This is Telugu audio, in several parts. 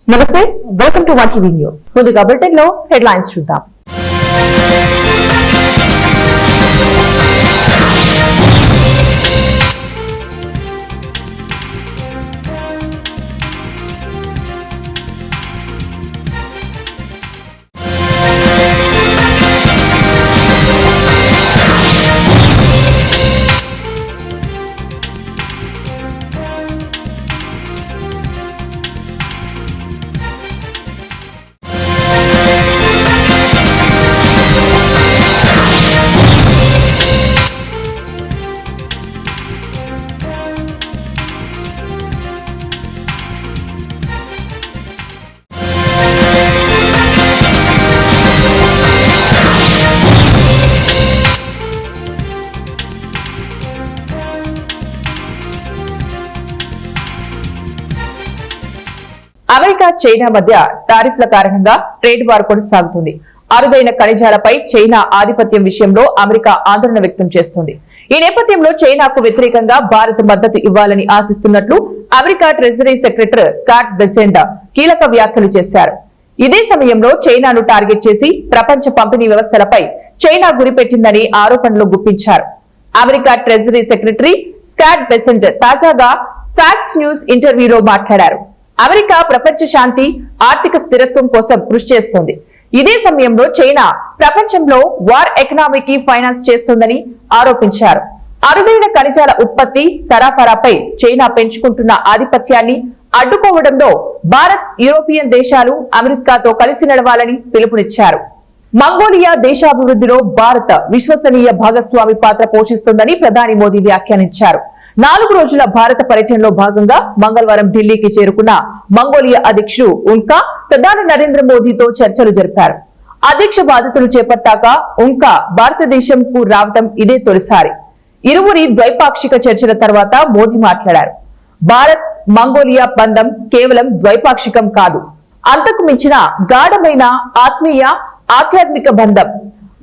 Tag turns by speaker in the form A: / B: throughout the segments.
A: నమస్తే, welcome to one TV news. ముందుగా బులెటిన్ లో హెడ్లైన్స్ చూద్దాం. అమెరికా చైనా మధ్య టారిఫ్ల కారణంగా ట్రేడ్ వార్ కొనసాగుతుంది. అరుదైన ఖనిజాలపై చైనా ఆధిపత్యం విషయంలో అమెరికా ఆందోళన వ్యక్తం చేస్తోంది. ఈ నేపథ్యంలో చైనాకు వ్యతిరేకంగా భారత్ మద్దతు ఇవ్వాలని ఆశిస్తున్నట్లు America treasury secretary Scott Bessent కీలక వ్యాఖ్యలు చేశారు. ఇదే సమయంలో చైనాను టార్గెట్ చేసి ప్రపంచ పంపిణీ వ్యవస్థలపై చైనా గురిపెట్టిందని ఆరోపణలు గుప్పించారు. America treasury secretary Scott Besant తాజాగా ఫాక్స్ న్యూస్ ఇంటర్వ్యూలో మాట్లాడారు. అమెరికా ప్రపంచ శాంతి, ఆర్థిక స్థిరత్వం కోసం కృషి చేస్తోంది. ఇదే సమయంలో చైనా ప్రపంచంలో వార్ ఎకనామీకి ఫైనాన్స్ చేస్తోందని ఆరోపించారు. అరుదైన ఖనిజాల ఉత్పత్తి, సరఫరాపై చైనా పెంచుకుంటున్న ఆధిపత్యాన్ని అడ్డుకోవడంలో భారత్, యూరోపియన్ దేశాలు అమెరికాతో కలిసి నడవాలని పిలుపునిచ్చారు. మంగోలియా దేశాభివృద్ధిలో భారత్ విశ్వసనీయ భాగస్వామి పాత్ర పోషిస్తోందని ప్రధాని మోదీ వ్యాఖ్యానించారు. 4 రోజుల భారత పర్యటనలో భాగంగా మంగళవారం ఢిల్లీకి చేరుకున్న మంగోలియా అధ్యక్షుడు ఉన్కా ప్రధాని నరేంద్ర మోదీతో చర్చలు జరిపారు. అధ్యక్ష బాధ్యతలు చేపట్టాక ఉన్కా భారతదేశంకు రావటం ఇదే తొలిసారి. ఇరువురి ద్వైపాక్షిక చర్చల తర్వాత మోదీ మాట్లాడారు. భారత్ మంగోలియా బంధం కేవలం ద్వైపాక్షికం కాదు, అంతకు మించిన గాఢమైన ఆత్మీయ, ఆధ్యాత్మిక బంధం.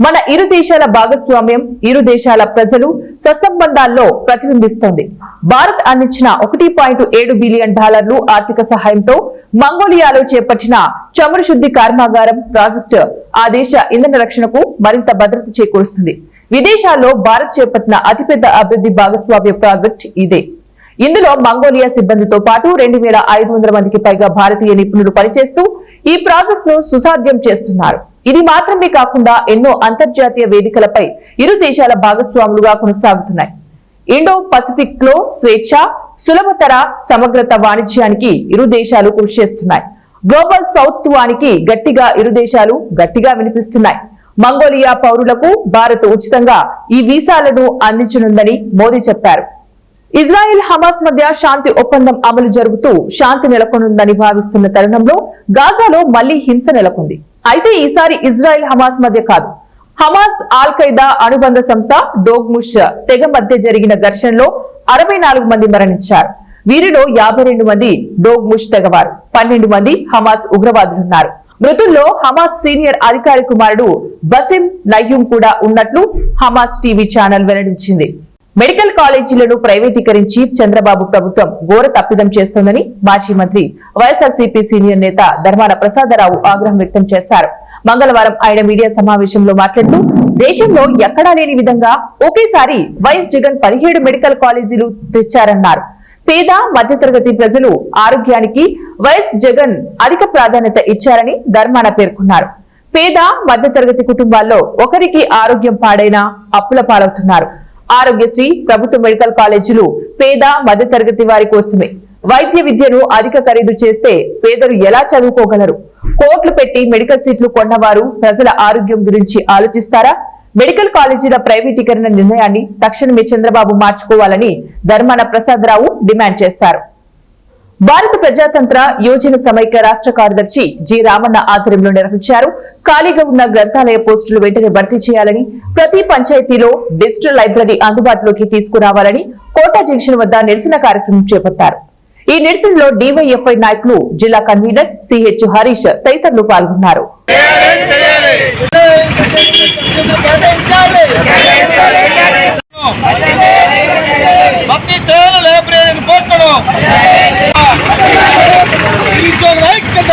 A: మన ఇరు దేశాల భాగస్వామ్యం ఇరు దేశాల ప్రజలు సత్సంబంధాల్లో ప్రతిబింబిస్తోంది. భారత్ అందించిన $1.7 బిలియన్ ఆర్థిక సహాయంతో మంగోలియాలో చేపట్టిన చమురు శుద్ధి కర్మాగారం ప్రాజెక్టు ఆ దేశ ఇంధన రక్షణకు మరింత భద్రత చేకూరుస్తుంది. విదేశాల్లో భారత్ చేపట్టిన అతిపెద్ద అభివృద్ధి భాగస్వామ్య ప్రాజెక్ట్ ఇదే. ఇందులో మంగోలియా సిబ్బందితో పాటు 2500 మందికి పైగా భారతీయ నిపుణులు పనిచేస్తూ ఈ ప్రాజెక్టును సుసాధ్యం చేస్తున్నారు. ఇది మాత్రమే కాకుండా ఎన్నో అంతర్జాతీయ వేదికలపై ఇరు దేశాల భాగస్వాములుగా కొనసాగుతున్నాయి. ఇండో పసిఫిక్ లో స్వేచ్ఛ, సులభతర, సమగ్రత వాణిజ్యానికి ఇరు దేశాలు కృషి చేస్తున్నాయి. గ్లోబల్ సౌత్ వానికి గట్టిగా ఇరు దేశాలు గట్టిగా వినిపిస్తున్నాయి. మంగోలియా పౌరులకు భారత్ ఉచితంగా ఈ వీసాలను అందించనుందని మోదీ చెప్పారు. ఇజ్రాయెల్, హమాస్ మధ్య శాంతి ఒప్పందం అమలు జరుగుతూ శాంతి నెలకొనుందని భావిస్తున్న తరుణంలో గాజాలో మళ్లీ హింస నెలకొంది. అయితే ఈసారి ఇజ్రాయెల్, హమాస్ మధ్య కాదు, హమాస్, ఆల్ ఖైదా అనుబంధ సంస్థ డోగ్ముష్ తెగ మధ్య జరిగిన ఘర్షణలో 64 మంది మరణించారు. వీరిలో 52 మంది డోగ్ముష్ తెగవారు, 12 మంది హమాస్ ఉగ్రవాదులున్నారు. మృతుల్లో హమాస్ సీనియర్ అధికారి కుమారుడు బసిం నయ్యూం కూడా ఉన్నట్లు హమాస్ టీవీ ఛానల్ వెల్లడించింది. మెడికల్ కాలేజీలను ప్రైవేటీకరించి చంద్రబాబు ప్రభుత్వం ఘోర తప్పిదం చేస్తోందని మాజీ మంత్రి, వైఎస్ఆర్సీపీ సీనియర్ నేత ధర్మాన ప్రసాదరావు ఆగ్రహం వ్యక్తం చేశారు. మంగళవారం ఆయన మీడియా సమావేశంలో మాట్లాడుతూ దేశంలో ఎక్కడా లేని విధంగా ఒకేసారి వైఎస్ జగన్ 17 మెడికల్ కాలేజీలు తెచ్చారన్నారు. పేద, మధ్యతరగతి ప్రజలు ఆరోగ్యానికి వైఎస్ జగన్ అధిక ప్రాధాన్యత ఇచ్చారని ధర్మాన పేర్కొన్నారు. పేద, మధ్యతరగతి కుటుంబాల్లో ఒకరికి ఆరోగ్యం పాడైనా అప్పుల పాలవుతున్నారు. ఆరోగ్యశ్రీ, ప్రభుత్వ మెడికల్ కాలేజీలు పేద, మధ్యతరగతి వారి కోసమే. వైద్య విద్యను అధిక ఖరీదు చేస్తే పేదలు ఎలా చదువుకోగలరు? కోట్లు పెట్టి మెడికల్ సీట్లు కొన్నవారు ప్రజల ఆరోగ్యం గురించి ఆలోచిస్తారా? మెడికల్ కాలేజీల ప్రైవేటీకరణ నిర్ణయాన్ని తక్షణమే చంద్రబాబు మార్చుకోవాలని ధర్మాన ప్రసాదరావు డిమాండ్ చేశారు. భారత ప్రజాతంత్ర యోజన సమైక్య రాష్ట్ర కార్యదర్శి జి రామన్న ఆధ్వర్యంలో నిర్వహించారు. ఖాళీగా ఉన్న గ్రంథాలయ పోస్టులు వెంటనే భర్తీ చేయాలని, ప్రతి పంచాయతీలో డిజిటల్ లైబ్రరీ అందుబాటులోకి తీసుకురావాలని కోటా జంక్షన్ వద్ద నిరసన కార్యక్రమం చేపట్టారు. ఈ నిరసనలో డివైఎఫ్ఐ నాయకులు, జిల్లా కన్వీనర్ సిహెచ్ హరీష్ తదితరులు పాల్గొన్నారు. భర్తీ చేయాలి లైబ్రరీని పోస్టులు. నిరుద్యోగుల ఐక్యత,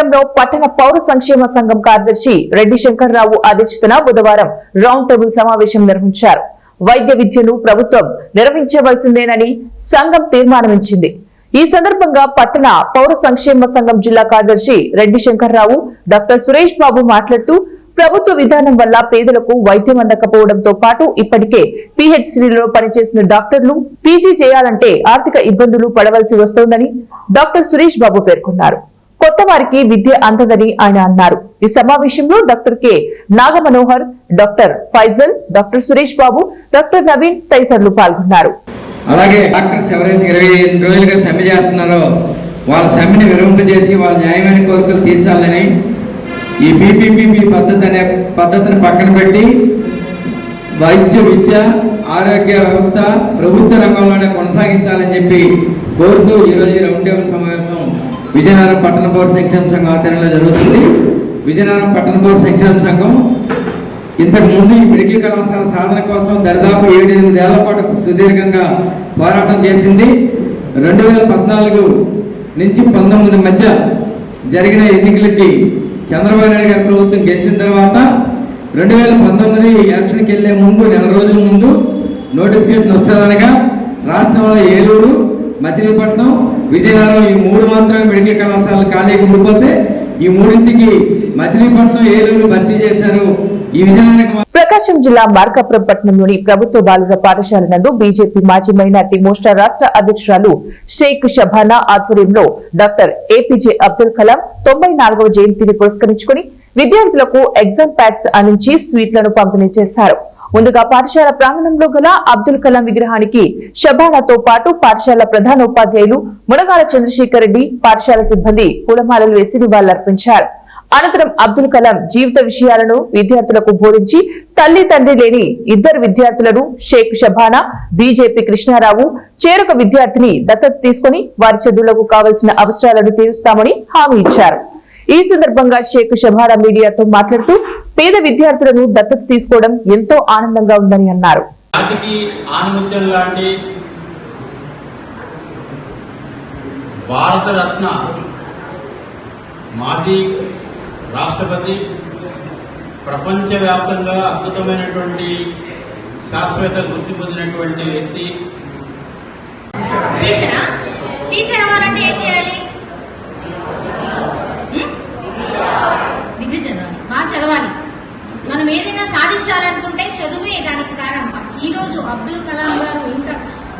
A: పట్టణంలో పట్టణ పౌర సంక్షేమ సంఘం కార్యదర్శి రెడ్డి శంకర్రావు అధ్యక్షతన బుధవారం రౌండ్ టేబుల్ సమావేశం నిర్వహించారు. వైద్య విద్యను ప్రభుత్వం నిర్వహించవలసిందేనని సంఘం తీర్మానమిచ్చింది. ఈ సందర్భంగా పట్టణ పౌర సంక్షేమ సంఘం జిల్లా కార్యదర్శి రెడ్డి శంకర్రావు, డాక్టర్ సురేష్ బాబు మాట్లాడుతూ ప్రభుత్వ విధానం వల్ల పేదలకు వైద్యం అందకపోవడంతో పాటు ఇప్పటికే పిహెచ్సిలో పనిచేసిన డాక్టర్లు పీజీ చేయాలంటే ఆర్థిక ఇబ్బందులు పడవలసి వస్తోందని డాక్టర్ సురేష్ బాబు పేర్కొన్నారు. కొత్త వారికి విద్య అందదని ఆయన అన్నారు. ఈ సమావేశంలో doctor K Nagamanohar, doctor Faizal, doctor Suresh Babu, doctor Naveen తదితరులు పాల్గొన్నారు.
B: అలాగే డాక్టర్స్ ఎవరైతే 25 రోజులుగా సమ్మె చేస్తున్నారో వాళ్ళ సమ్మెని విరమింపజేసి వాళ్ళ న్యాయమైన కోరికలు తీర్చాలని ఈ బీపీపీపీ పద్ధతిని పక్కన పెట్టి వైద్య విద్య ఆరోగ్య వ్యవస్థ ప్రభుత్వ రంగంలోనే కొనసాగించాలని చెప్పి కోరుతూ ఈరోజు రౌండ్ టేబుల్ సమావేశం విజయనగరం పట్టణ పౌర సంక్షేమ సంఘం ఆధ్వర్యంలో జరుగుతుంది. విజయనగరం పట్టణ పౌర సంక్షేమ సంఘం ఇంతకుముందు ఈ మెడికల్ కళాశాల సాధన కోసం దరిదాపు 7-8 ఏళ్ల పాటు సుదీర్ఘంగా పోరాటం చేసింది. 2014 నుంచి 19 మధ్య జరిగిన ఎన్నికలకి చంద్రబాబు నాయుడు గారి ప్రభుత్వం గెలిచిన తర్వాత 2019 ఎలక్షన్కి వెళ్లే ముందు నెల రోజుల ముందు నోటిఫికేషన్ వస్తుందనగా రాష్ట్రంలో ఏలూరు, మచిలీపట్నం, విజయనగరం ఈ 3 మాత్రమే మెడికల్ కళాశాలలు ఖాళీగా ఉండిపోతే ఈ 3ంటికి మచిలీపట్నం, ఏలూరు భర్తీ చేశారు. ఈ విజయనగరం
A: ప్రకాశం జిల్లా మార్కాపురం పట్టణంలోని ప్రభుత్వ బాలుర పాఠశాల నందు బీజేపీ మాజీ మైనార్టీ మోర్చా రాష్ట్ర అధ్యక్షురాలు షేక్ షబానా ఆధ్వర్యంలో డాక్టర్ ఏపీజే అబ్దుల్ కలాం 94వ జయంతిని పురస్కరించుకుని విద్యార్థులకు ఎగ్జామ్ ప్యాడ్స్ అందించి స్వీట్లను పంపిణీ చేశారు. ముందుగా పాఠశాల ప్రాంగణంలో గల అబ్దుల్ కలాం విగ్రహానికి షబానాతో పాటు పాఠశాల ప్రధానోపాధ్యాయులు మునగాల చంద్రశేఖర్ రెడ్డి, పాఠశాల సిబ్బంది పూలమాలలు వేసి నివాళులర్పించారు. అనంతరం అబ్దుల్ కలాం జీవిత విషయాలను విద్యార్థులకు బోధించి తల్లి తండ్రి లేని 2 విద్యార్థులను షేక్ షబానా, బీజేపీ కృష్ణారావు చేరొక విద్యార్థిని దత్తత తీసుకుని వారి చదువులకు కావలసిన అవసరాలను తీరుస్తామని హామీ ఇచ్చారు. ఈ సందర్భంగా షేక్ షబానా మీడియాతో మాట్లాడుతూ పేద విద్యార్థులను దత్తత తీసుకోవడం ఎంతో ఆనందంగా ఉందని అన్నారు.
C: భారతరత్న మాజీ రాష్ట్రపతి, ప్రపంచవ్యాప్తంగా అద్భుతమైనటువంటి శాశ్వత గుర్తి పొందినటువంటి వ్యక్తి.
D: టీచర్ అవ్వాలంటే ఏం చేయాలి? డిగ్రీ చదవాలి, బాగా చదవాలి. మనం ఏదైనా సాధించాలనుకుంటే చదువే దానికి కారణం. ఈ రోజు అబ్దుల్ కలాం గారు ఇంత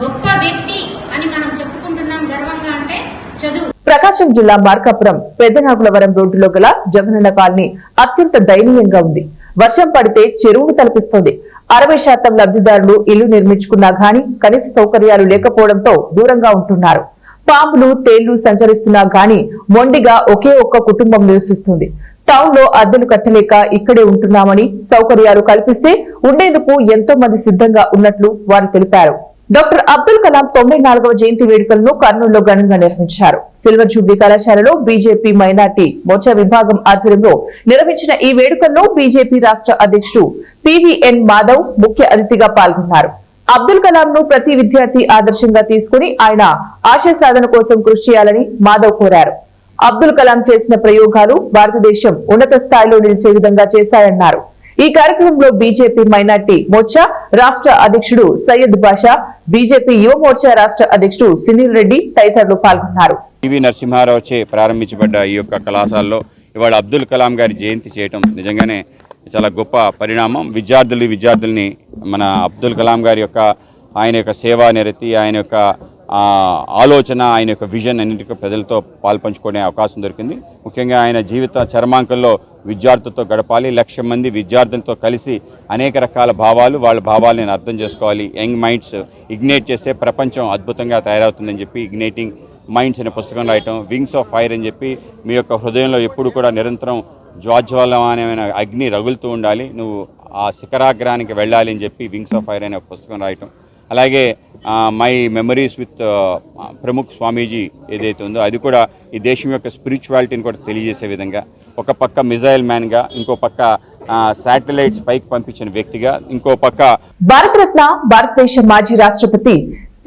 D: గొప్ప వ్యక్తి అని మనం చెప్పుకుంటున్నాం గర్వంగా అంటే చదువు.
A: ప్రకాశం జిల్లా మార్కాపురం పెద్దనాగులవరం రోడ్డులో గల జగనన్న కాలనీ అత్యంత దయనీయంగా ఉంది. వర్షం పడితే చెరువును తలపిస్తోంది. 60% లబ్ధిదారులు ఇల్లు నిర్మించుకున్నా గాని కనీస సౌకర్యాలు లేకపోవడంతో దూరంగా ఉంటున్నారు. పాములు, తేళ్లు సంచరిస్తున్నా గాని మొండిగా ఒకే ఒక్క కుటుంబం నివసిస్తుంది. టౌన్ లో అద్దెలు కట్టలేక ఇక్కడే ఉంటున్నామని, సౌకర్యాలు కల్పిస్తే ఉండేందుకు ఎంతో మంది సిద్ధంగా ఉన్నట్లు వారు తెలిపారు. డాక్టర్ అబ్దుల్ కలాం 94వ జయంతి వేడుకలను కర్నూలులో ఘనంగా నిర్వహించారు. సిల్వర్ జూబ్లీ కళాశాలలో బీజేపీ మైనార్టీ మోర్చా విభాగం ఆధ్వర్యంలో నిర్వహించిన ఈ వేడుకల్లో బీజేపీ రాష్ట్ర అధ్యక్షుడు పివిఎన్ మాధవ్ ముఖ్య అతిథిగా పాల్గొన్నారు. అబ్దుల్ కలాం ను ప్రతి విద్యార్థి ఆదర్శంగా తీసుకుని ఆయన ఆశయ సాధన కోసం కృషి చేయాలని మాధవ్ కోరారు. అబ్దుల్ కలాం చేసిన ప్రయోగాలు భారతదేశం ఉన్నత స్థాయిలో నిలిచే విధంగా చేశాయన్నారు. ఈ కార్యక్రమంలో బీజేపీ మైనార్టీ మోర్చా రాష్ట్ర అధ్యక్షుడు సయ్యద్ బాషా, బీజేపీ యువ మోర్చా రాష్ట్ర అధ్యక్షుడు సునీల్ రెడ్డి తదితరులు పాల్గొన్నారు.
E: పివి నరసింహారావు చే ప్రారంభించబడ్డ ఈ యొక్క కళాశాలలో ఇవాళ అబ్దుల్ కలాం గారి జయంతి చేయటం నిజంగానే చాలా గొప్ప పరిణామం. విద్యార్థుల్ని మన అబ్దుల్ కలాం గారి యొక్క ఆయన యొక్క సేవా నిరతి, ఆయన యొక్క ఆలోచన, ఆయన యొక్క విజన్ అన్నింటికీ ప్రజలతో పాల్పంచుకునే అవకాశం దొరికింది. ముఖ్యంగా ఆయన జీవిత చర్మాంకంలో విద్యార్థులతో గడపాలి, 1,00,000 మంది విద్యార్థులతో కలిసి అనేక రకాల వాళ్ళ భావాలను అర్థం చేసుకోవాలి. యంగ్ మైండ్స్ ఇగ్నైట్ చేస్తే ప్రపంచం అద్భుతంగా తయారవుతుందని చెప్పి ఇగ్నైటింగ్ మైండ్స్ అనే పుస్తకం రాయటం, వింగ్స్ ఆఫ్ ఫైర్ అని చెప్పి మీ యొక్క హృదయంలో ఎప్పుడు కూడా నిరంతరం జ్వాజ్వలమైన అగ్ని రగులుతూ ఉండాలి, నువ్వు ఆ శిఖరాగ్రానికి వెళ్ళాలి అని చెప్పి వింగ్స్ ఆఫ్ ఫైర్ అనే పుస్తకం రాయటం. అలాగే మై మెమరీస్ విత్ ప్రముఖ్ స్వామీజీ ఏదైతే ఉందో అది కూడా ఈ దేశం యొక్క స్పిరిచువాలిటీని కూడా తెలియజేసే విధంగా, ఒక పక్క మిజైల్ మ్యాన్గా, ఇంకో పక్క శాటిలైట్స్ పైకి పంపించిన వ్యక్తిగా, ఇంకో పక్క
A: భారతరత్న భారతదేశ మాజీ రాష్ట్రపతి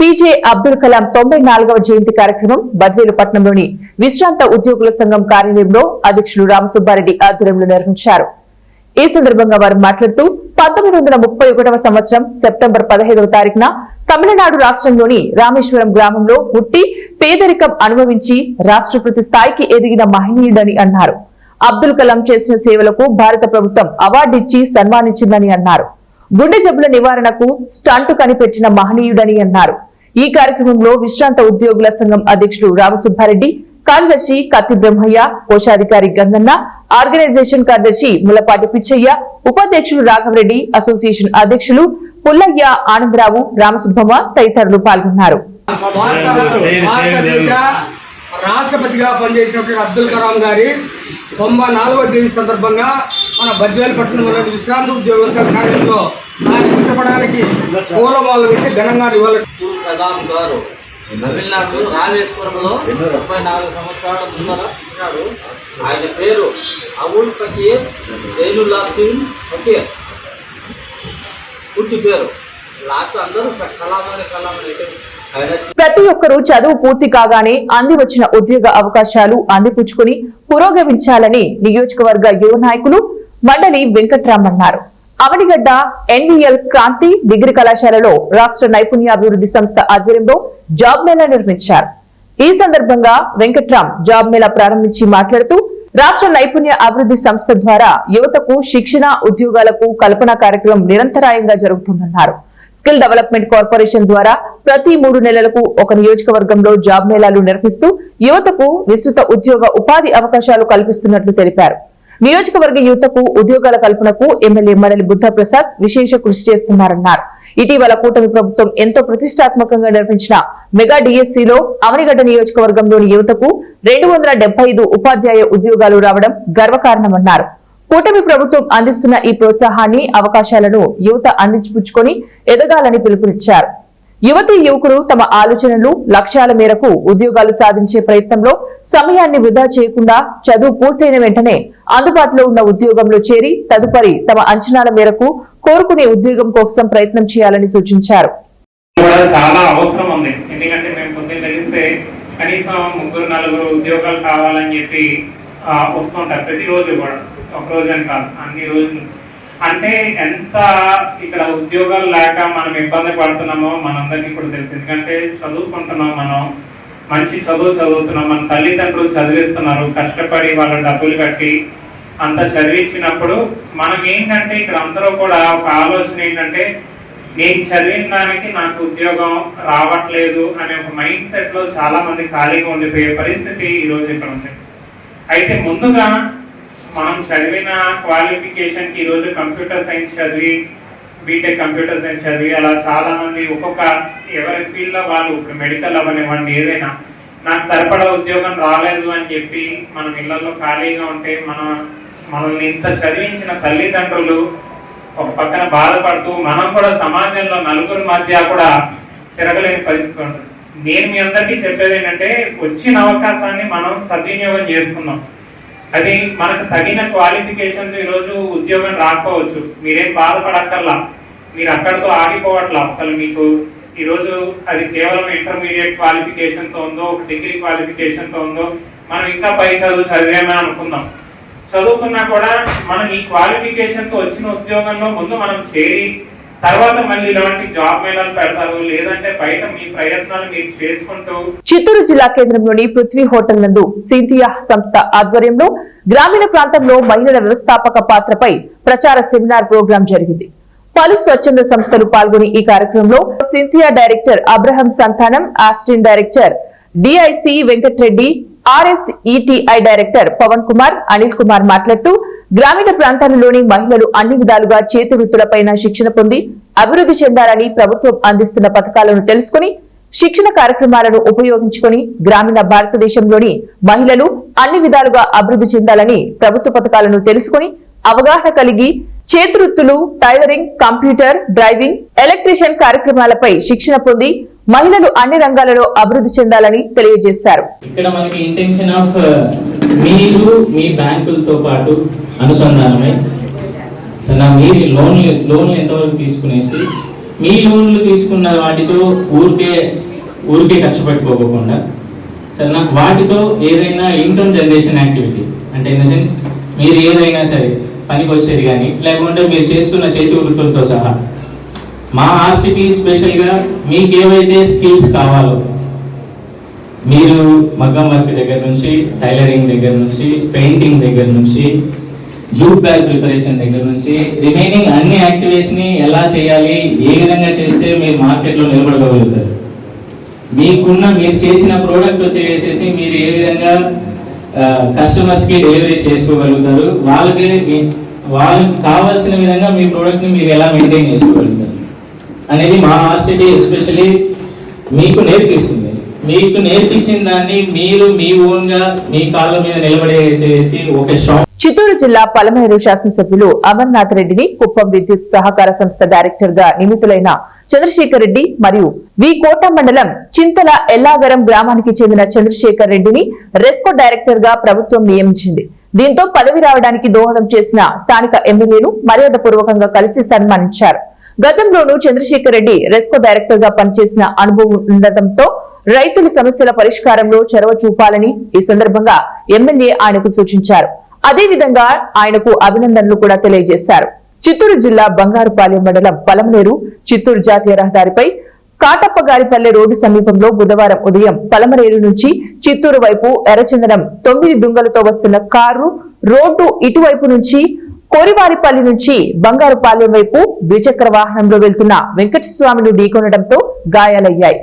A: పిజే అబ్దుల్ కలాం 94వ జయంతి కార్యక్రమం బద్వేలు పట్టణంలోని విశ్రాంత ఉద్యోగుల సంఘం కార్యాలయంలో అధ్యక్షులు రామసుబ్బారెడ్డి ఆధ్వర్యంలో నిర్వహించారు. ఈ సందర్భంగా వారు మాట్లాడుతూ 1931వ సంవత్సరం సెప్టెంబర్ 15వ తారీఖున తమిళనాడు రాష్ట్రంలోని రామేశ్వరం గ్రామంలో పుట్టి పేదరికం అనుభవించి రాష్ట్రపతి స్థాయికి ఎదిగిన మహనీయుడని అన్నారు. అబ్దుల్ కలాం చేసిన సేవలకు భారత ప్రభుత్వం అవార్డిచ్చి సన్మానించిందని అన్నారు. గుండె జబ్బుల నివారణకు స్టంట్ కనిపెట్టిన మహనీయుడని అన్నారు. ఈ కార్యక్రమంలో విశ్రాంత ఉద్యోగుల సంఘం అధ్యక్షుడు రామసుబ్బారెడ్డి, కార్యదర్శి కత్తి బ్రహ్మయ్య, కోశాధికారి గంగన్న, ఆర్గనైజేషన్ కార్యదర్శి ముల్లపాటి పిచ్చయ్య, ఉపాధ్యక్షుడు రాఘవరెడ్డి, అసోసియేషన్ అధ్యక్షులు పుల్లయ్య, ఆనందరావు, రామసుబ్బమ్మ తదితరులు పాల్గొన్నారు.
F: భారతదేశ రాష్ట్రపతిగా పనిచేసినటువంటి అబ్దుల్ కలాం గారి 94వ జయంతి సందర్భంగా మన బద్వేలు పట్టణంలోని విశ్రాంత ఉద్యోగుల సంఘ కార్యాలయంలో ఆయన కూర్చోపడానికి పూలమాలలు వేసి ఘనంగా నివాళులు.
G: కలాం గారు తమిళనాడు రామేశ్వరంలో 34 సంవత్సరాల ముందర ఉన్నాడు. ఆయన పేరు అబుల్ ఫకీర్ జైనులాబ్దీన్ ఫకీర్, పూర్తి పేరు. లాస్ట్ అందరూ కలాం అయితే
A: ప్రతి ఒక్కరూ చదువు పూర్తి కాగానే అంది వచ్చిన ఉద్యోగ అవకాశాలు అందిపుచ్చుకుని పురోగమించాలని నియోజకవర్గ యువ నాయకులు మండలి వెంకట్రామన్నారు. అవనిగడ్డ ఎన్వీఎల్ క్రాంతి డిగ్రీ కళాశాలలో రాష్ట్ర నైపుణ్యాభివృద్ధి సంస్థ ఆధ్వర్యంలో జాబ్ మేళా నిర్వహించారు. ఈ సందర్భంగా వెంకట్రామ్ జాబ్ మేళా ప్రారంభించి మాట్లాడుతూ రాష్ట్ర నైపుణ్య అభివృద్ధి సంస్థ ద్వారా యువతకు శిక్షణ, ఉద్యోగాలకు కల్పన కార్యక్రమం నిరంతరాయంగా జరుగుతుందన్నారు. స్కిల్ డెవలప్మెంట్ కార్పొరేషన్ ద్వారా ప్రతి 3 నెలలకు ఒక నియోజకవర్గంలో జాబ్ మేళాలు నిర్వహిస్తూ యువతకు విస్తృత ఉద్యోగ ఉపాధి అవకాశాలు కల్పిస్తున్నట్లు తెలిపారు. నియోజకవర్గ యువతకు ఉద్యోగాల కల్పనకు ఎమ్మెల్యే మండలి బుద్ధప్రసాద్ విశేష కృషి చేస్తున్నారన్నారు. ఇటీవల కూటమి ప్రభుత్వం ఎంతో ప్రతిష్టాత్మకంగా నిర్వహించిన మెగా డిఎస్సీలో అవనిగడ్డ నియోజకవర్గంలోని యువతకు 275 ఉపాధ్యాయ ఉద్యోగాలు రావడం గర్వకారణమన్నారు. కూటమి ప్రభుత్వం అందిస్తున్న ఈ ప్రోత్సాహాన్ని, అవకాశాలను యువత అందించిపుచ్చుకొని ఎదగాలని పిలుపునిచ్చారు. యువతీ యువకులు తమ ఆలోచనలు, లక్ష్యాల మేరకు ఉద్యోగాలు సాధించే ప్రయత్నంలో సమయాన్ని వృధా చేయకుండా చదువు పూర్తయిన వెంటనే అందుబాటులో ఉన్న ఉద్యోగంలో చేరి తదుపరి తమ అంచనాల మేరకు కోరుకునే ఉద్యోగం కోసం ప్రయత్నం చేయాలని సూచించారు.
H: చాలా అవసరం ఉంది. ఎందుకంటే మేము పొద్దున్న తెలిస్తే కనీసం 3-4 ఉద్యోగాలు కావాలని చెప్పి వస్తుంటారు ప్రతిరోజు కూడా, ఒక రోజు అని కాదు, అన్ని రోజులు. అంటే ఎంత ఇక్కడ ఉద్యోగాలు లేక మనం ఇబ్బంది పడుతున్నామో మనందరికీ కూడా తెలుసు. ఎందుకంటే చదువుకుంటున్నాం, మనం మంచి చదువుతున్నాం, మన తల్లిదండ్రులు చదివిస్తున్నారు, కష్టపడి వాళ్ళ డబ్బులు కట్టి అంత చదివించినప్పుడు మనకి ఏంటంటే ఇక్కడ అందరూ కూడా ఒక ఆలోచన ఏంటంటే నేను చదివిన దానికి నాకు ఉద్యోగం రావట్లేదు అనే ఒక మైండ్ సెట్ లో చాలా మంది ఖాళీగా ఉండిపోయే పరిస్థితి ఈరోజు ఇక్కడ ఉంది. అయితే ముందుగా మనం చదివిన క్వాలిఫికేషన్ కి ఈరోజు కంప్యూటర్ సైన్స్ చదివి, బీటెక్ కంప్యూటర్ సైన్స్ చదివి అలా చాలా మంది ఒక్కొక్క ఎవరి ఫీల్డ్ లో వాళ్ళు, ఇప్పుడు మెడికల్ అవ్వనివ్వండి, ఏదైనా నాకు సరిపడా ఉద్యోగం రాలేదు అని చెప్పి మనం ఇళ్లలో ఖాళీగా ఉంటే మనల్ని ఇంత చదివించిన తల్లిదండ్రులు ఒక పక్కన బాధపడుతూ మనం కూడా సమాజంలో నలుగురి మధ్య కూడా తిరగలేని పరిస్థితి ఉంటుంది. నేను మీ అందరికీ చెప్పేది ఏంటంటే వచ్చిన అవకాశాన్ని మనం సద్వినియోగం చేసుకుందాం. అది మనకు తగిన క్వాలిఫికేషన్తో ఈరోజు ఉద్యోగం రాకపోవచ్చు, మీరేం బాధపడక్కర్లా, మీరు అక్కడితో ఆగిపోవట్లా. ఒకళ్ళు మీకు ఈరోజు అది కేవలం ఇంటర్మీడియట్ క్వాలిఫికేషన్తో ఉందో, ఒక డిగ్రీ క్వాలిఫికేషన్తో ఉందో, మనం ఇంకా పై చదువు చదివేమని అనుకుందాం. చదువుకున్నా కూడా మనం ఈ క్వాలిఫికేషన్తో వచ్చిన ఉద్యోగంలో ముందు మనం చేరి తర్వాత మళ్ళీ ఇలాంటి జాబ్ మేళాలు పెడతారు, లేదంటే బయట మీ ప్రయత్నాలు మీరు చేసుకుంటూ.
A: చిత్తూరు జిల్లా కేంద్రంలోని పృథ్వీ హోటల్ నందు సింథియా సంస్థ ఆధ్వర్యంలో గ్రామీణ ప్రాంతంలో మహిళల వ్యవస్థాపక పాత్రపై ప్రచార సెమినార్ ప్రోగ్రాం జరిగింది. పలు స్వచ్ఛంద సంస్థలు పాల్గొని ఈ కార్యక్రమంలో Cynthia director Abraham Santhanam, Austin director DIC Venkatareddy, RSETI director Pavan Kumar, Anil Kumar మాట్లాడుతూ గ్రామీణ ప్రాంతాలలోని మహిళలు అన్ని విధాలుగా చేతి వృత్తులపైన శిక్షణ పొంది అభివృద్ధి చెందాలని, ప్రభుత్వం అందిస్తున్న పథకాలను తెలుసుకుని శిక్షణ కార్యక్రమాలను ఉపయోగించుకుని గ్రామీణ భారతదేశంలోని మహిళలు అన్ని విధాలుగా అభివృద్ధి చెందాలని, ప్రభుత్వ పథకాలను తెలుసుకుని అవగాహన కలిగి చేతివృత్తులు, టైలరింగ్, కంప్యూటర్, డ్రైవింగ్, ఎలక్ట్రీషియన్ కార్యక్రమాలపై శిక్షణ పొంది మహిళలు అన్ని రంగాలలో అభివృద్ధి చెందాలని తెలియజేశారు.
I: ఇక్కడ మనకి ఇంటెన్షన్ ఆఫ్ మీరు మీ బ్యాంకులతో పాటు అనుసంధానమై మీరు లోన్లు ఎంతవరకు తీసుకునేసి మీ లోన్లు తీసుకున్న వాటితో ఊరికే ఖర్చు పెట్టుకోకుండా సరేనా, వాటితో ఏదైనా ఇన్కమ్ జనరేషన్ యాక్టివిటీ అంటే ఇన్ ద సెన్స్ మీరు ఏదైనా సరే పనికి వచ్చేది కానీ లేకుంటే మీరు చేస్తున్న చేతి వృత్తులతో సహా మా ఆర్సిటీ స్పెషల్గా మీకు ఏవైతే స్కిల్స్ కావాలో మీరు మగ్గం వర్క్ దగ్గర నుంచి టైలరింగ్ దగ్గర నుంచి పెయింటింగ్ దగ్గర నుంచి జూట్ బ్యాగ్ ప్రిపరేషన్ దగ్గర నుంచి రిమైనింగ్ అన్ని యాక్టివిటీస్ని ఎలా చేయాలి, ఏ విధంగా చేస్తే మీరు మార్కెట్లో నిలబడగలుగుతారు, మీరు చేసిన ప్రోడక్ట్ వచ్చేసేసి మీరు ఏ విధంగా కస్టమర్స్కి డెలివరీ చేసుకోగలుగుతారు, వాళ్ళకి కావాల్సిన విధంగా మీ ప్రోడక్ట్ని మీరు ఎలా మెయింటైన్ చేసుకోగలుగుతారు అనేది మా ఆర్సిటీ ఎస్పెషల్లీ మీకు నేర్పిస్తుంది. మీకు నేర్పించిన దాన్ని మీరు మీ ఓన్గా మీ కాళ్ళ మీద నిలబడేసేసి ఒక షాప్.
A: చిత్తూరు జిల్లా పలమనేరు శాసనసభ్యులు అమర్నాథ్ రెడ్డిని కుప్పం విద్యుత్ సహకార సంస్థ డైరెక్టర్ గా నియమితులైన చంద్రశేఖర్ రెడ్డి మరియు వి కోట మండలం చింతల ఎల్లాగరం గ్రామానికి చెందిన చంద్రశేఖర్ రెడ్డిని రెస్కో డైరెక్టర్ గా ప్రభుత్వం నియమించింది. దీంతో పదవి రావడానికి దోహదం చేసిన స్థానిక ఎమ్మెల్యేలు మర్యాదపూర్వకంగా కలిసి సన్మానించారు. గతంలోనూ చంద్రశేఖర్ రెడ్డి రెస్కో డైరెక్టర్ గా పనిచేసిన అనుభవం ఉండటంతో రైతుల సమస్యల పరిష్కారంలో చొరవ చూపాలని ఈ సందర్భంగా ఎమ్మెల్యే ఆయనకు సూచించారు. అదేవిధంగా ఆయనకు అభినందనలు కూడా తెలియజేశారు. చిత్తూరు జిల్లా బంగారుపాలెం మండలం పలమనేరు చిత్తూరు జాతీయ రహదారిపై కాటప్పగారిపల్లె రోడ్డు సమీపంలో బుధవారం ఉదయం పలమనేరు నుంచి చిత్తూరు వైపు ఎర్రచందనం 9 దుంగలతో వస్తున్న కారు రోడ్డు ఇటువైపు నుంచి కోరివారిపల్లి నుంచి బంగారుపాలెం వైపు ద్విచక్ర వాహనంలో వెళ్తున్న వెంకటస్వామిని ఢీకొనడంతో గాయాలయ్యాయి.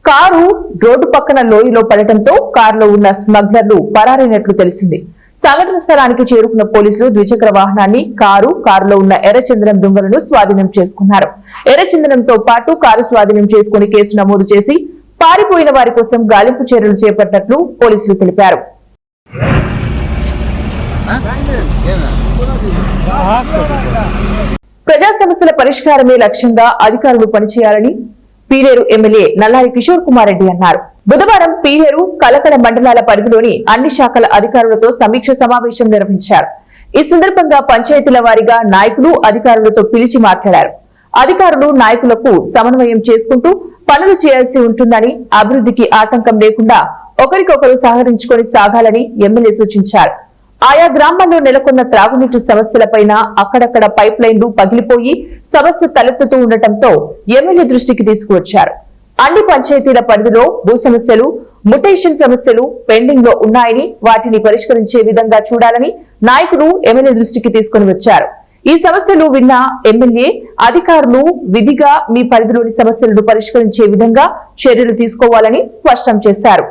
A: కారు రోడ్డు పక్కన లోయలో పడటంతో కారులో ఉన్న స్మగ్లర్లు పరారైనట్లు తెలిసింది. సంఘటన స్థలానికి చేరుకున్న పోలీసులు ద్విచక్ర వాహనాన్ని కారులో ఉన్న ఎర్రచందనం దుంగలను స్వాధీనం చేసుకున్నారు. ఎర్రచందనంతో పాటు కారు స్వాధీనం చేసుకుని కేసు నమోదు చేసి పారిపోయిన వారి కోసం గాలింపు చర్యలు చేపట్టినట్లు పోలీసులు తెలిపారు. ప్రజా సమస్యల పరిష్కారమే లక్ష్యంగా అధికారులు పనిచేయాలని పీలేరు ఎమ్మెల్యే నల్లారి కిషోర్ కుమార్ రెడ్డి అన్నారు. బుధవారం పీలేరు కలకడ మండలాల పరిధిలోని అన్ని శాఖల అధికారులతో సమీక్ష సమావేశం నిర్వహించారు. ఈ సందర్భంగా పంచాయతీల వారీగా నాయకులు అధికారులతో పిలిచి మాట్లాడారు. అధికారులు నాయకులకు సమన్వయం చేసుకుంటూ పనులు చేయాల్సి ఉంటుందని, అభివృద్ధికి ఆటంకం లేకుండా ఒకరికొకరు సహకరించుకొని సాగాలని ఎమ్మెల్యే సూచించారు. ఆయా గ్రామాల్లో నెలకొన్న త్రాగునీటి సమస్యలపైన అక్కడక్కడ పైప్ లైన్లు పగిలిపోయి సమస్య తలెత్తుతూ ఉండటంతో ఎమ్మెల్యే దృష్టికి తీసుకువచ్చారు. అన్ని పంచాయతీల పరిధిలో భూ సమస్యలు, ముటేషన్ సమస్యలు పెండింగ్ లో ఉన్నాయని, వాటిని పరిష్కరించే విధంగా చూడాలని నాయకులు ఎమ్మెల్యే దృష్టికి తీసుకుని వచ్చారు. ఈ సమస్యలు విన్న ఎమ్మెల్యే అధికారులు విధిగా మీ పరిధిలోని సమస్యలను పరిష్కరించే విధంగా చర్యలు తీసుకోవాలని స్పష్టం చేశారు.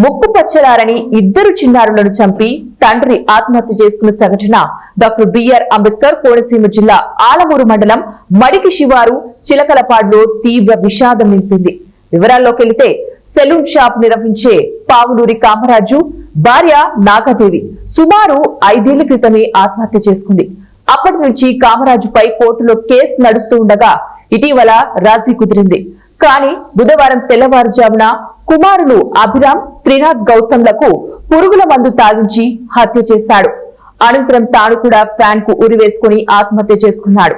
A: ముక్కు పచ్చలారని ఇద్దరు చిన్నారులను చంపి తండ్రి ఆత్మహత్య చేసుకున్న సంఘటన డాక్టర్ బిఆర్ అంబేద్కర్ కోనసీమ జిల్లా ఆలమూరు మండలం మడికి శివారు చిలకలపాడులో తీవ్ర విషాదం నింపింది. వివరాల్లోకి వెళితే సెలూన్ షాప్ నిర్వహించే పావులూరి కామరాజు భార్య నాగదేవి సుమారు 5 ఏళ్ల క్రితమే ఆత్మహత్య చేసుకుంది. అప్పటి నుంచి కామరాజుపై కోర్టులో కేసు నడుస్తూ ఉండగా ఇటీవల రాజీ కుదిరింది. కానీ బుధవారం తెల్లవారుజామున కుమారులు అభిరామ్, త్రినాథ్ గౌతమ్లకు పురుగుల మందు తాగించి హత్య చేశాడు. అనంతరం తాను కూడా ఫ్యాన్ కు ఉరివేసుకుని ఆత్మహత్య చేసుకున్నాడు.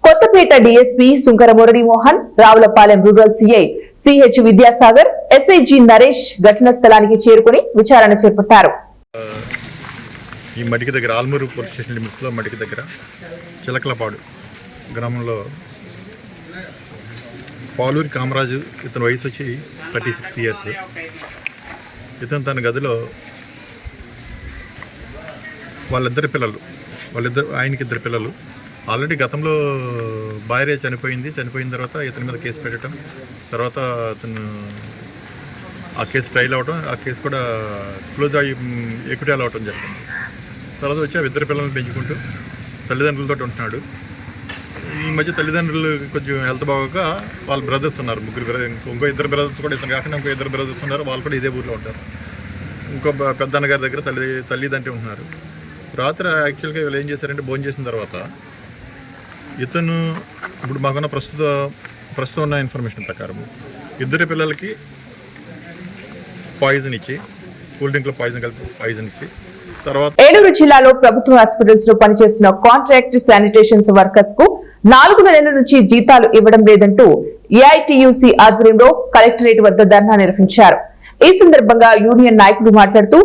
A: Kothapeta DSP Sunkara Muralimohan, Ravulapalem rural CI CH Vidyasagar, SI G Naresh ఘటనా స్థలానికి చేరుకుని విచారణ చేపట్టారు.
J: ఈ మడికి దగ్గర ఆల్మూరు పోలీస్ స్టేషన్ లిమిట్స్లో మడికి దగ్గర చిలకలపాడు గ్రామంలో పాలూరి కామరాజు, ఇతని వయసు వచ్చి 36 ఇయర్స్. ఇతను తన గదిలో ఆయనకి ఇద్దరు పిల్లలు. ఆల్రెడీ గతంలో భార్య చనిపోయిన తర్వాత ఇతని మీద కేసు పెట్టడం, తర్వాత అతను ఆ కేసు ట్రయల్ అవడం, ఆ కేసు కూడా క్లోజ్ అయ్యి ఎక్విటల్ అవడం జరిగింది. తర్వాత వచ్చి ఆ ఇద్దరు పిల్లల్ని పెంచుకుంటూ తల్లిదండ్రులతో ఉంటున్నాడు. ఈ మధ్య తల్లిదండ్రులు కొంచెం హెల్త్ బాగోక వాళ్ళ బ్రదర్స్ ఉన్నారు, ఇంకో ఇద్దరు బ్రదర్స్ కూడా ఇతను కాకుండా ఇంకో ఇద్దరు బ్రదర్స్ ఉన్నారు. వాళ్ళు కూడా ఇదే ఊర్లో ఉంటారు. ఇంకో పెద్దన్నగారి దగ్గర తల్లిదండ్రి ఉంటున్నారు. రాత్రి యాక్చువల్గా వీళ్ళు ఏం చేశారంటే భోజనం చేసిన తర్వాత ఇతను ఇప్పుడు మాకున్న ప్రస్తుతం ఉన్న ఇన్ఫర్మేషన్ ప్రకారం ఇద్దరు పిల్లలకి పాయిజన్ ఇచ్చి, కూల్ డ్రింక్లో పాయిజన్ ఇచ్చి తర్వాత
A: ఏలూరు జిల్లాలో ప్రభుత్వ హాస్పిటల్స్ లో పనిచేస్తున్న కాంట్రాక్ట్ శానిటేషన్స్ వర్కర్స్ కు 4 నెలల నుంచి జీతాలు ఇవ్వడం లేదంటూ ఏఐటియుసి ఆధ్వర్యంలో కలెక్టరేట్ వద్ద ధర్నా నిర్వహించారు. ఈ సందర్భంగా యూనియన్ నాయకులు మాట్లాడుతూ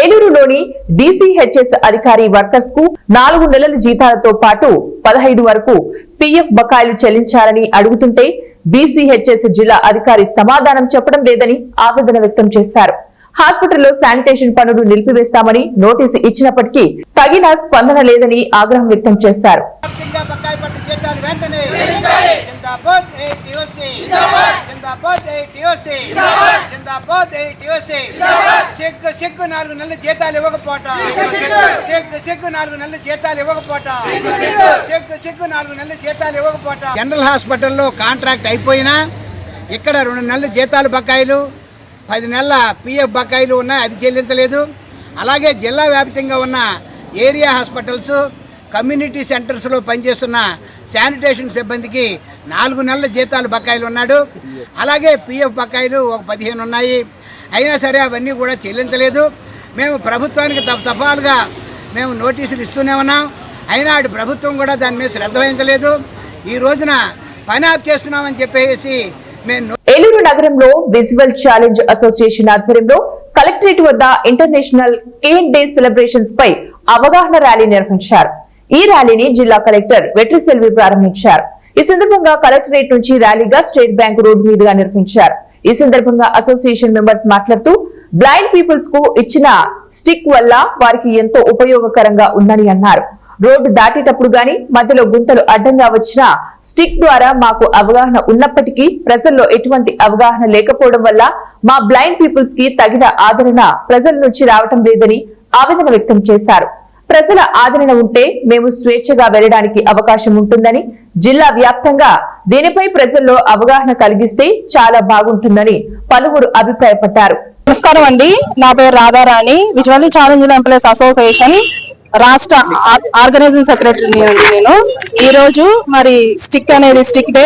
A: ఏలూరులోని డిసిహెచ్ఎస్ అధికారి వర్కర్స్ కు 4 నెలల జీతాలతో పాటు 15 వరకు పిఎఫ్ బకాయిలు చెల్లించాలని అడుగుతుంటే బీసీహెచ్ఎస్ జిల్లా అధికారి సమాధానం చెప్పడం లేదని ఆవేదన వ్యక్తం చేశారు. హాస్పిటల్లో శానిటేషన్ పనులు నిలిపివేస్తామని నోటీసు ఇచ్చినప్పటికీ తగిన స్పందన లేదని ఆగ్రహం వ్యక్తం చేశారు.
K: జనరల్ హాస్పిటల్లో కాంట్రాక్ట్ అయిపోయినా ఇక్కడ 2 నెలల జీతాలు బకాయిలు, 10 నెలల పిఎఫ్ బకాయిలు ఉన్నాయి, అది చెల్లించలేదు. అలాగే జిల్లా వ్యాప్తంగా ఉన్న ఏరియా హాస్పిటల్స్, కమ్యూనిటీ సెంటర్స్లో పనిచేస్తున్న శానిటేషన్ సిబ్బందికి 4 నెలల జీతాలు బకాయిలు ఉన్నాడు. అలాగే పిఎఫ్ బకాయిలు ఒక 15 ఉన్నాయి. అయినా సరే అవన్నీ కూడా చెల్లించలేదు. మేము ప్రభుత్వానికి తఫాలుగా మేము నోటీసులు ఇస్తూనే ఉన్నాం. అయినా అటు ప్రభుత్వం కూడా దాని మీద శ్రద్ధ వహించలేదు. ఈ రోజున పని ఆఫ్ చేస్తున్నామని చెప్పేసి
A: ఏలూరు నగరంలో విజువల్ ఛాలెంజ్ అసోసియేషన్ ఆధ్వర్యంలో కలెక్టరేట్ వద్ద ఇంటర్నేషనల్ కేన్ డే సెలబ్రేషన్స్ పై అవగాహన ర్యాలీ నిర్వహించారు. ఈ ర్యాలీని జిల్లా కలెక్టర్ వెట్రిసెల్వి ప్రారంభించారు. ఈ సందర్భంగా కలెక్టరేట్ నుంచి ర్యాలీగా స్టేట్ బ్యాంక్ రోడ్ మీదుగా నిర్వహించారు. ఈ సందర్భంగా అసోసియేషన్ మెంబర్స్ మాట్లాడుతూ బ్లైండ్ పీపుల్స్ కు ఇచ్చిన స్టిక్ వల్ల వారికి ఎంతో ఉపయోగకరంగా ఉందని అన్నారు. రోడ్డు దాటేటప్పుడు గాని మధ్యలో గుంతలు అడ్డంగా వచ్చిన స్టిక్ ద్వారా మాకు అవగాహన ఉన్నప్పటికీ ప్రజల్లో ఎటువంటి అవగాహన లేకపోవడం వల్ల మా బ్లైండ్ పీపుల్స్ కి తగిన ఆదరణ ప్రజల నుంచి రావటం లేదని ఆవేదన వ్యక్తం చేశారు. ప్రజల ఆదరణ ఉంటే మేము స్వేచ్ఛగా వెళ్లడానికి అవకాశం ఉంటుందని, జిల్లా వ్యాప్తంగా దీనిపై ప్రజల్లో అవగాహన కలిగిస్తే చాలా బాగుంటుందని పలువురు అభిప్రాయపడ్డారు.
L: నమస్కారం అండి, నా పేరు Radharani, visually challenge employees association రాష్ట్ర ఆర్గనైజింగ్ సెక్రటరీ అండి. నేను ఈ రోజు మరి స్టిక్ అనేది స్టిక్ డే.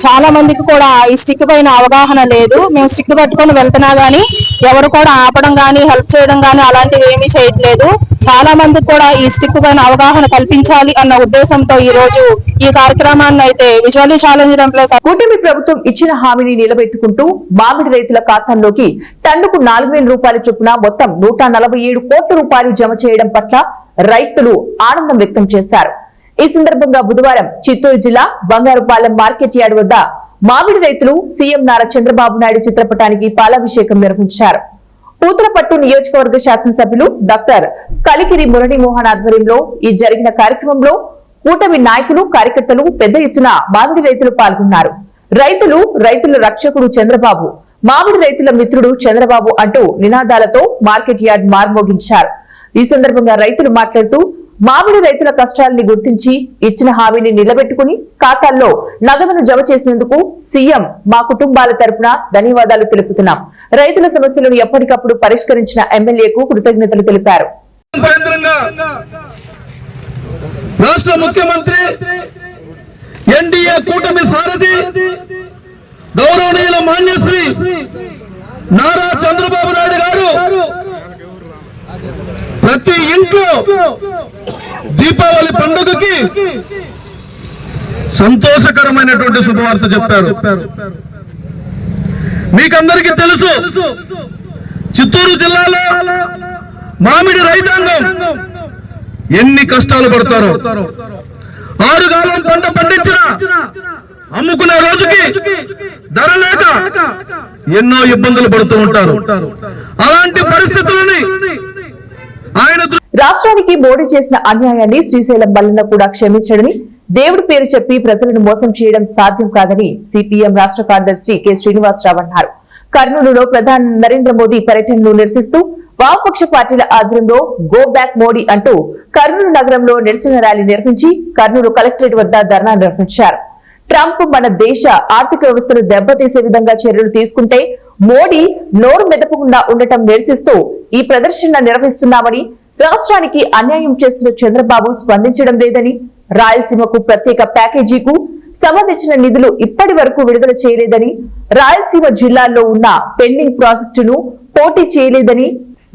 L: చాలా మందికి కూడా ఈ స్టిక్ పైన అవగాహన లేదు. మేము స్టిక్ పట్టుకొని వెళ్తున్నా గానీ ఎవరు కూడా ఆపడం గానీ హెల్ప్ చేయడం గానీ అలాంటివి ఏమీ చేయట్లేదు. చాలా మందికి కూడా ఈ స్టిక్ పైన అవగాహన కల్పించాలి అన్న ఉద్దేశంతో ఈ రోజు ఈ కార్యక్రమాన్ని అయితే విజువల్లీ ఛాలెంజ్ ఎంప్లాయీస్
A: కూటమి ప్రభుత్వం ఇచ్చిన హామీని నిలబెట్టుకుంటూ మామిడి రైతుల ఖాతాల్లోకి టన్నుకు 4,000 రూపాయల చొప్పున మొత్తం 147 కోట్ల రూపాయలు జమ చేయడం పట్ల రైతులు ఆనందం వ్యక్తం చేశారు. ఈ సందర్భంగా బుధవారం చిత్తూరు జిల్లా బంగారుపాలెం మార్కెట్ యార్డ్ వద్ద మామిడి రైతులు సీఎం నారా చంద్రబాబు నాయుడు చిత్రపటానికి పాలాభిషేకం నిర్వహించారు. పూతలపట్టు నియోజకవర్గ శాసనసభ్యులు డాక్టర్ కలికిరి మురళీమోహన్ ఆధ్వర్యంలో ఈ జరిగిన కార్యక్రమంలో కూటమి నాయకులు, కార్యకర్తలు పెద్ద ఎత్తున మామిడి రైతులు పాల్గొన్నారు. రైతుల రక్షకుడు చంద్రబాబు, మామిడి రైతుల మిత్రుడు చంద్రబాబు అంటూ నినాదాలతో మార్కెట్ యార్డ్ మార్మోగించారు. ఈ సందర్భంగా రైతులు మాట్లాడుతూ మామిడి రైతుల కష్టాలని గుర్తించి ఇచ్చిన హామీని నిలబెట్టుకుని ఖాతాల్లో నగదును జమ చేసినందుకు సీఎం మా కుటుంబాల తరపున ధన్యవాదాలు తెలుపుతున్నాం. రైతుల సమస్యలను ఎప్పటికప్పుడు పరిష్కరించిన ఎమ్మెల్యేకు కృతజ్ఞతలు తెలిపారు.
F: రాష్ట్ర ముఖ్యమంత్రి ఎన్డీఏ కూటమి సారథి గౌరవనీయుల మాన్యశ్రీ నారా చంద్రబాబు నాయుడు గారు ప్రతి ఇంట్లో దీపావళి పండుగకి సంతోషకరమైనటువంటి శుభవార్త చెప్పారు. మీకందరికీ తెలుసు, చిత్తూరు జిల్లాలో మామిడి రైతాంగం ఎన్ని కష్టాలు పడతారో. 6 కాలం పంట పండించిన అమ్ముకునే రోజుకి ధర లేక ఎన్నో ఇబ్బందులు పడుతూ ఉంటారు. అలాంటి పరిస్థితులని
A: రాష్ట్రానికి మోడీ చేసిన అన్యాయాన్ని శ్రీశైలం మల్లన్న కూడా క్షమించడని, దేవుడి పేరు చెప్పి ప్రజలను మోసం చేయడం సాధ్యం కాదని సిపిఎం రాష్ట్ర కార్యదర్శి కె శ్రీనివాసరావు అన్నారు. కర్నూలులో ప్రధాని నరేంద్ర మోదీ పర్యటనను నిరసిస్తూ వామపక్ష పార్టీల ఆధ్వర్యంలో గో బ్యాక్ మోడీ అంటూ కర్నూలు నగరంలో నిరసన ర్యాలీ నిర్వహించి కర్నూలు కలెక్టరేట్ వద్ద ధర్నా నిర్వహించారు. ట్రంప్ మన దేశ ఆర్థిక వ్యవస్థను దెబ్బతీసే విధంగా చర్యలు తీసుకుంటే మోడీ నోరు మెదపకుండా ఉండటం నిరసిస్తూ ఈ ప్రదర్శన నిర్వహిస్తున్నామని, రాష్ట్రానికి అన్యాయం చేస్తున్న చంద్రబాబు స్పందించడం లేదని, రాయలసీమకు ప్రత్యేక ప్యాకేజీకు సంబంధించిన నిధులు ఇప్పటి వరకు విడుదల చేయలేదని, రాయలసీమ జిల్లాల్లో ఉన్న పెండింగ్ ప్రాజెక్టును పోటీ చేయలేదని,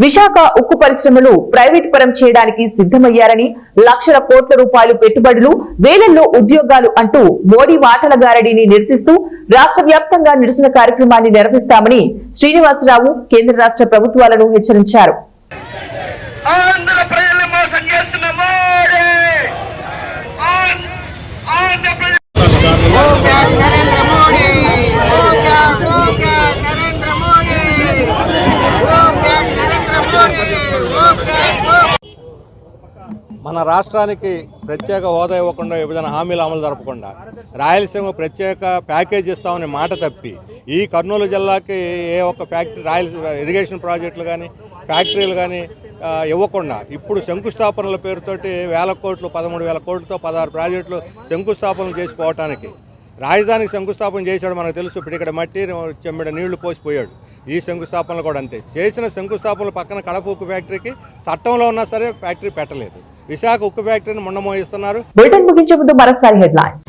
A: విశాఖ ఉక్కు పరిశ్రమలు ప్రైవేట్ పరం చేయడానికి సిద్ధమయ్యారని, లక్షల కోట్ల రూపాయలు పెట్టుబడులు, వేలల్లో ఉద్యోగాలు అంటూ మోడీ మాటల గారడిని నిరసిస్తూ రాష్ట్ర వ్యాప్తంగా నిరసన కార్యక్రమాన్ని నిర్వహిస్తామని శ్రీనివాసరావు కేంద్ర రాష్ట్ర ప్రభుత్వాలను హెచ్చరించారు.
F: మన రాష్ట్రానికి ప్రత్యేక హోదా ఇవ్వకుండా విభజన హామీలు అమలు జరపకుండా రాయలసీమ ప్రత్యేక ప్యాకేజ్ ఇస్తామని మాట తప్పి ఈ కర్నూలు జిల్లాకి ఏ ఒక్క ఫ్యాక్టరీ రాయలసీమ ఇరిగేషన్ ప్రాజెక్టులు కానీ ఫ్యాక్టరీలు కానీ ఇవ్వకుండా ఇప్పుడు శంకుస్థాపనల పేరుతోటి 1000 కోట్లు 13,000 కోట్లతో 16 ప్రాజెక్టులు శంకుస్థాపనలు చేసిపోవటానికి రాజధానికి శంకుస్థాపన చేశాడు మనకు తెలుసు. ఇప్పుడు ఇక్కడ మట్టి చెమ్మిడ నీళ్లు పోసిపోయాడు. ఈ శంకుస్థాపనలు కూడా అంతే. చేసిన శంకుస్థాపనలు పక్కన కడప ఉక్కు ఫ్యాక్టరీకి చట్టంలో ఉన్నా సరే ఫ్యాక్టరీ పెట్టలేదు. విశాఖ ఉక్కు ఫ్యాక్టరీని మొండమోయిస్తున్నారు.
A: బులెటిన్ ముగించే ముందు మరోసారి హెడ్లైన్స్.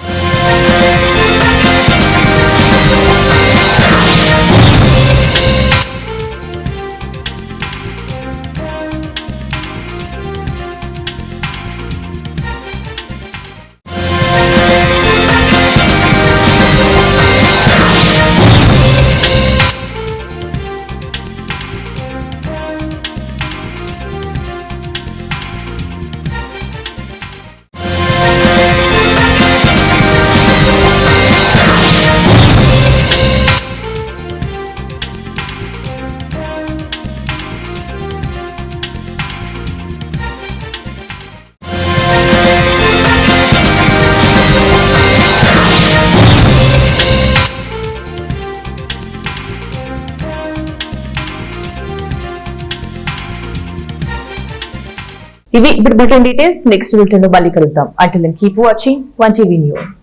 A: ఇవి ఇప్పుడు బులెటిన్ డీటెయిల్స్. నెక్స్ట్ బులెటిన్ లో మళ్ళీ కలుద్దాం. Until then keep watching 1TV news.